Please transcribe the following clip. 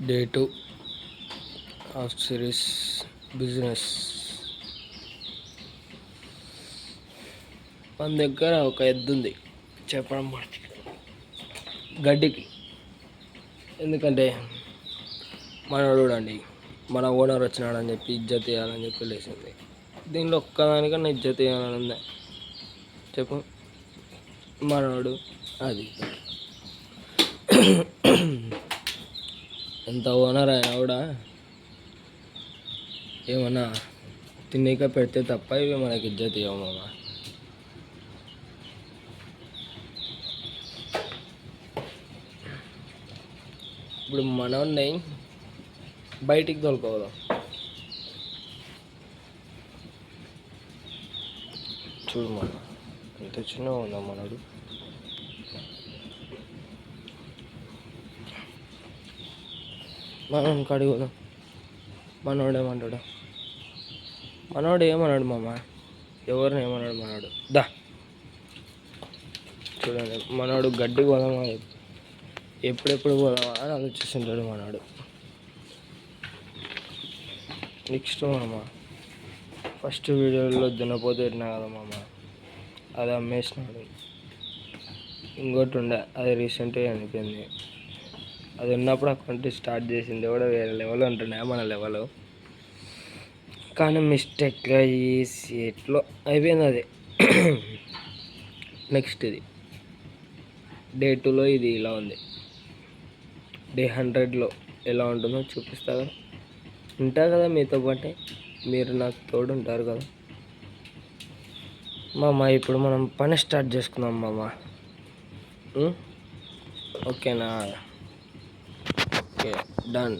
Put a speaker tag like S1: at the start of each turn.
S1: Day 2 of series business. మన దగ్గర ఒక ఎద్దు ఉంది చెప్పడం గడ్డికి. ఎందుకంటే మనోడు చూడండి, మన ఓనర్ వచ్చినాడని చెప్పి ఇజ్జత్ ఇవ్వాలని చెప్పి లేచింది. దీనిలో ఒక్కదానికన్నా ఇజ్జత్ ఇవ్వాలని ఉందా చెప్పు? మనోడు అది ఎంత ఓనర్ అయినా కూడా ఏమన్నా తిన్నీక పెడితే తప్ప ఇవి మనకి ఇజ్జత్ ఇవ్వము మామ. ఇప్పుడు మనోడిని బయటికి తోలుకోవదాం. చూడు మన ఎంత చిన్నగా ఉందా మనోడు. మనం కాడికి పోదాం. మనోడు ఏమన్నాడు? మనోడు ఏమన్నాడు మామ? ఎవరిని ఏమన్నాడు మనోడు? దా చూడండి, మనోడు గడ్డి పోదామా, ఎప్పుడెప్పుడు పోదామా అని ఆలోచిస్తుంటాడు మనోడు. నెక్స్ట్ మామ, ఫస్ట్ వీడియోలో దున్నపోతే పెట్టినా కదా మామ, అది అమ్మేసినాడు. ఇంకోటి ఉండే, అది రీసెంట్గా చనిపోయింది. అది ఉన్నప్పుడు అకౌంట్ స్టార్ట్ చేసింది కూడా వేరే లెవెల్ ఉంటుండే మన లెవెల్, కానీ మిస్టేక్గా చేసి ఎట్లో అయిపోయింది అది. నెక్స్ట్ ఇది డే 2లో ఇది ఇలా ఉంది. డే 100లో ఎలా ఉంటుందో చూపిస్తా కదా. ఉంటారు కదా మీతో పాటే, మీరు నాకు తోడు ఉంటారు కదా మామ. ఇప్పుడు మనం పని స్టార్ట్ చేసుకుందాం మామ. ఓకేనా? Okay, done.